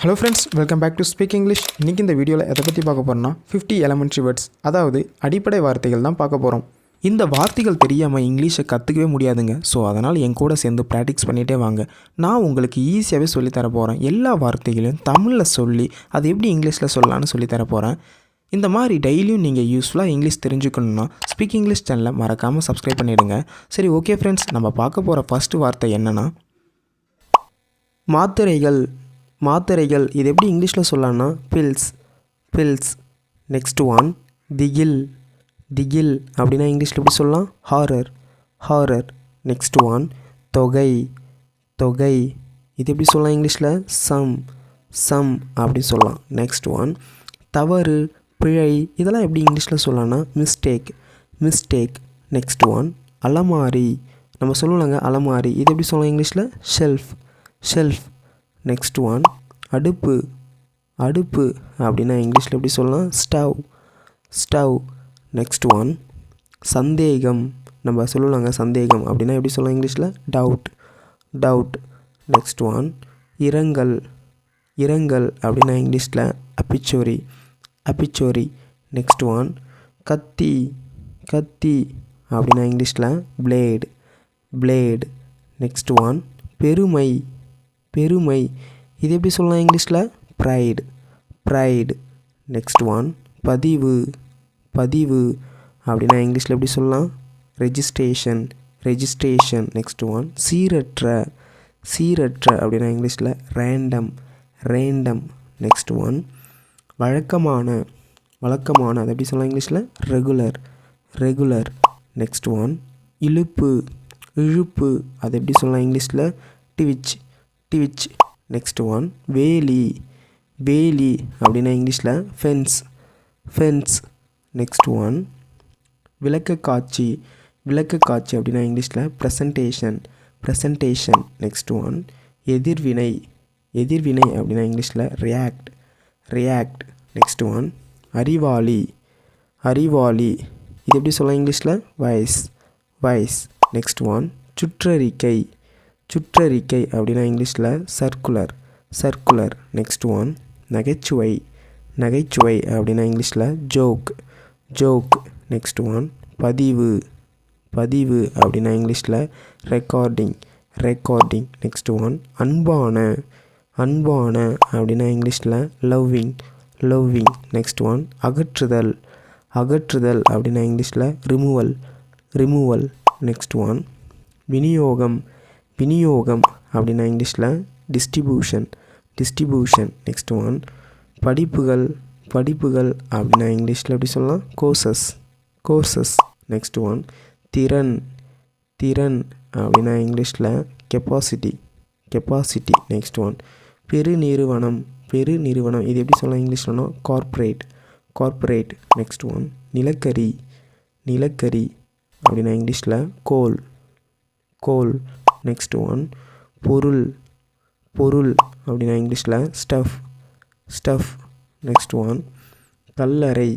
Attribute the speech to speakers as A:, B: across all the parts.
A: Hello friends, welcome back to speak English. இன்றைக்கி இந்த வீடியோவில் எதை பற்றி பார்க்க போகிறோம்னா 50 எலமெண்ட்ரி வேர்ட்ஸ், அதாவது அடிப்படை வார்த்தைகள் தான் பார்க்க போகிறோம். இந்த வார்த்தைகள் தெரியாமல் இங்கிலீஷை கற்றுக்கவே முடியாதுங்க. ஸோ அதனால் என் கூட சேர்ந்து ப்ராக்டிஸ் பண்ணிகிட்டே வாங்க. நான் உங்களுக்கு ஈஸியாகவே சொல்லித்தர போகிறேன். எல்லா வார்த்தைகளையும் தமிழில் சொல்லி அது எப்படி இங்கிலீஷில் சொல்லலான்னு சொல்லித்தர போகிறேன். இந்த மாதிரி டெய்லியும் நீங்கள் யூஸ்ஃபுல்லாக இங்கிலீஷ் தெரிஞ்சுக்கணுன்னா ஸ்பீக் இங்கிலீஷ் சேனலை மறக்காமல் சப்ஸ்கிரைப் பண்ணிவிடுங்க. சரி, ஓகே ஃப்ரெண்ட்ஸ், நம்ம பார்க்க போகிற ஃபஸ்ட்டு வார்த்தை என்னென்னா மாத்திரைகள். மாத்திரைகள் இது எப்படி இங்கிலீஷில் சொல்லலாம்னா பில்ஸ். நெக்ஸ்ட் ஒன் திகில் அப்படின்னா இங்கிலீஷில் எப்படி சொல்லலாம்? ஹாரர். நெக்ஸ்ட் ஒன் தொகை. இது எப்படி சொல்லலாம் இங்கிலீஷில்? சம் அப்படின்னு சொல்லலாம். நெக்ஸ்ட் ஒன் தவறு, பிழை, இதெல்லாம் எப்படி இங்கிலீஷில் சொல்லலாம்னா மிஸ்டேக். நெக்ஸ்ட் ஒன் அலமாரி. நம்ம சொல்லுவாங்க அலமாரி, இது எப்படி சொல்லலாம் இங்கிலீஷில்? ஷெல்ஃப். நெக்ஸ்ட் ஒன் அடுப்பு அப்படின்னா இங்கிலீஷில் எப்படி சொல்லலாம்? ஸ்டவ். நெக்ஸ்ட் ஒன் சந்தேகம். நம்ம சொல்லலாங்க சந்தேகம் அப்படின்னா எப்படி சொல்லலாம் இங்கிலீஷில்? டவுட். நெக்ஸ்ட் ஒன் இரங்கல் அப்படின்னா இங்கிலீஷில் அப்பிச்சோரி. நெக்ஸ்ட் ஒன் கத்தி அப்படின்னா இங்கிலீஷில் பிளேடு. நெக்ஸ்ட் ஒன் பெருமை. இது எப்படி சொல்லலாம் இங்கிலீஷில்? ப்ரைடு. நெக்ஸ்ட் ஒன் பதிவு அப்படின்னா இங்கிலீஷில் எப்படி சொல்லலாம்? ரெஜிஸ்ட்ரேஷன். நெக்ஸ்ட் ஒன் சீரற்ற அப்படின்னா இங்கிலீஷில் ரேண்டம். நெக்ஸ்ட் ஒன் வழக்கமான அது எப்படி சொல்லலாம் இங்கிலீஷில்? ரெகுலர். நெக்ஸ்ட் ஒன் இழுப்பு அது எப்படி சொல்லலாம் இங்கிலீஷில்? டிவிச். நெக்ஸ்ட் ஒன் வேலி அப்படின்னா இங்கிலீஷில் ஃபென்ஸ். நெக்ஸ்ட் ஒன் விளக்கக்காட்சி அப்படின்னா இங்கிலீஷில் ப்ரெசன்டேஷன். நெக்ஸ்ட் ஒன் எதிர்வினை அப்படின்னா இங்கிலீஷில் ரியாக்ட். நெக்ஸ்ட் ஒன் அறிவாளி. இது எப்படி சொல்லலாம் இங்கிலீஷில்? வைஸ். நெக்ஸ்ட் ஒன் சுற்றறிக்கை அப்படின்னா இங்கிலீஷில் சர்க்குலர். நெக்ஸ்ட் ஒன் நகைச்சுவை அப்படின்னா இங்கிலீஷில் ஜோக். நெக்ஸ்ட் ஒன் பதிவு அப்படின்னா இங்கிலீஷில் ரெக்கார்டிங். நெக்ஸ்ட் ஒன் அன்பான அப்படின்னா இங்கிலீஷில் லவ்விங். நெக்ஸ்ட் ஒன் அகற்றுதல் அப்படின்னா இங்கிலீஷில் ரிமூவல். நெக்ஸ்ட் ஒன் விநியோகம் அப்படின்னா இங்கிலீஷில் டிஸ்ட்ரிபியூஷன். நெக்ஸ்ட் ஒன் படிப்புகள் அப்படின்னா இங்கிலீஷில் எப்படி சொல்லலாம்? கோர்சஸ். நெக்ஸ்ட் ஒன் திறன் அப்படின்னா இங்கிலீஷில் கெப்பாசிட்டி. நெக்ஸ்ட் ஒன் பெருநிறுவனம் இது எப்படி சொல்லலாம் இங்கிலீஷ்லனா? கார்ப்பரேட். நெக்ஸ்ட் ஒன் நிலக்கரி அப்படின்னா இங்கிலீஷில் கோல். நெக்ஸ்ட் ஒன் பொருள் அப்படின்னா இங்கிலீஷில் ஸ்டஃப். நெக்ஸ்ட் ஒன் கல்லறை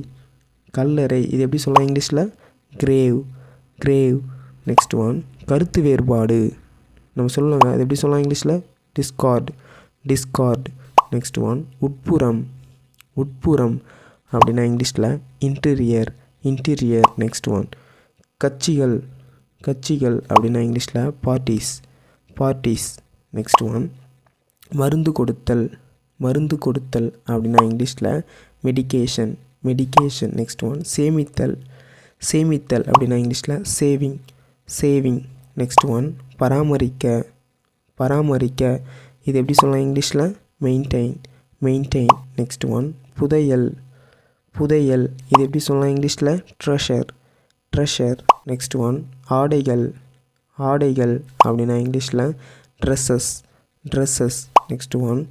A: இது எப்படி சொல்லலாம் இங்கிலீஷில்? கிரேவ். நெக்ஸ்ட் ஒன் கருத்து வேறுபாடு நம்ம சொல்லுவாங்க, அது எப்படி சொல்லலாம் இங்கிலீஷில்? டிஸ்கார்ட். நெக்ஸ்ட் ஒன் உட்புறம் அப்படின்னா இங்கிலீஷில் இன்டீரியர். நெக்ஸ்ட் ஒன் கட்சிகள் அப்படின்னா இங்கிலீஷில் பார்ட்டிஸ். நெக்ஸ்ட் ஒன் மருந்து கொடுத்தல் அப்படின்னா இங்கிலீஷில் மெடிக்கேஷன். நெக்ஸ்ட் ஒன் சேமித்தல் அப்படின்னா இங்கிலீஷில் சேவிங். நெக்ஸ்ட் ஒன் பராமரிக்க இது எப்படி சொல்லலாம் இங்கிலீஷில்? மெயின்டைன். நெக்ஸ்ட் ஒன் புதையல் இது எப்படி சொல்லலாம் இங்கிலீஷில்? ட்ரெஷர். நெக்ஸ்ட் ஒன் ஆடைகள் அப்படின்னா இங்கிலீஷில் ட்ரெஸ்ஸஸ். நெக்ஸ்ட் ஒன்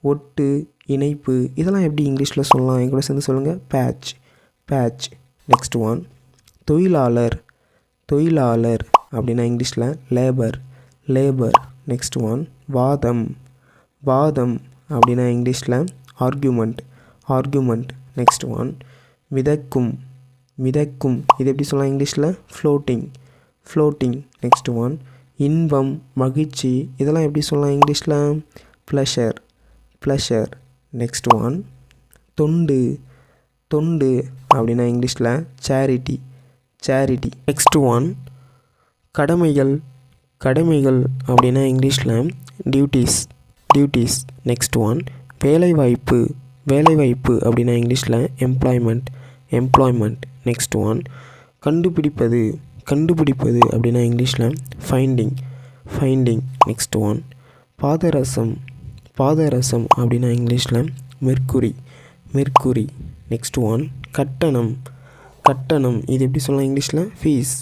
A: ஒட்டு, இணைப்பு, இதெல்லாம் எப்படி இங்கிலீஷில் சொல்லலாம்? என் கூட சேர்ந்து சொல்லுங்கள். பேட்ச். நெக்ஸ்ட் ஒன் தொழிலாளர் அப்படின்னா இங்கிலீஷில் லேபர். நெக்ஸ்ட் ஒன் வாதம் அப்படின்னா இங்கிலீஷில் ஆர்குமெண்ட். நெக்ஸ்ட் ஒன் மிதக்கும் இது எப்படி சொல்லலாம் இங்கிலீஷில்? ஃப்ளோட்டிங். நெக்ஸ்ட் ஒன் இன்பம், மகிழ்ச்சி, இதெல்லாம் எப்படி சொல்லலாம் இங்கிலீஷில்? ப்ளஷர். ப்ளஷர். நெக்ஸ்ட் ஒன் தொண்டு. தொண்டு அப்படின்னா இங்கிலீஷில் சேரிட்டி. சேரிட்டி. நெக்ஸ்ட் ஒன் கடமைகள். கடமைகள் அப்படின்னா இங்கிலீஷில் டியூட்டிஸ். டியூட்டிஸ். நெக்ஸ்ட் ஒன் வேலைவாய்ப்பு. வேலைவாய்ப்பு அப்படின்னா இங்கிலீஷில் எம்ப்ளாய்மெண்ட். எம்ப்ளாய்மெண்ட். நெக்ஸ்ட் ஒன் கண்டுபிடிப்பது. கண்டுபிடிப்பது அப்படின்னா இங்கிலீஷில் ஃபைண்டிங். ஃபைண்டிங். நெக்ஸ்ட் ஒன் பாதரசம். பாதரசம் அப்படின்னா இங்கிலீஷில் மெர்க்குரி. மெர்க்குரி. நெக்ஸ்ட் ஒன் கட்டணம். கட்டணம் இது எப்படி சொல்லலாம் இங்கிலீஷில் ஃபீஸ்.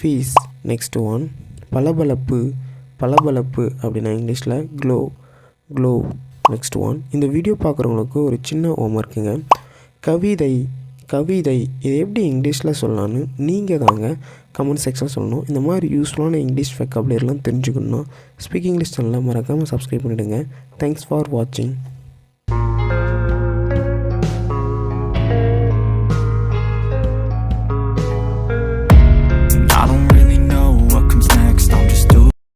A: ஃபீஸ். நெக்ஸ்ட் ஒன் பளபளப்பு. பளபளப்பு அப்படின்னா இங்கிலீஷில் க்ளோ. க்ளோ. நெக்ஸ்ட் ஒன் இந்த வீடியோ பார்க்குறவங்களுக்கு ஒரு சின்ன ஹோம்ஒர்க்குங்க. கவிதை. கவிதை இது எப்படி இங்கிலீஷில் சொல்லலான்னு நீங்கள் தாங்க கமெண்ட் செக்ஷனில் சொல்லணும். இந்த மாதிரி யூஸ்ஃபுல்லான இங்கிலீஷ் வெக்காபுலரிலாம் தெரிஞ்சுக்கணுன்னா ஸ்பீக் இங்கிலீஷ் சேனலை மறக்காமல் சப்ஸ்கிரைப் பண்ணிவிடுங்க. தேங்க்ஸ் ஃபார் வாட்சிங்.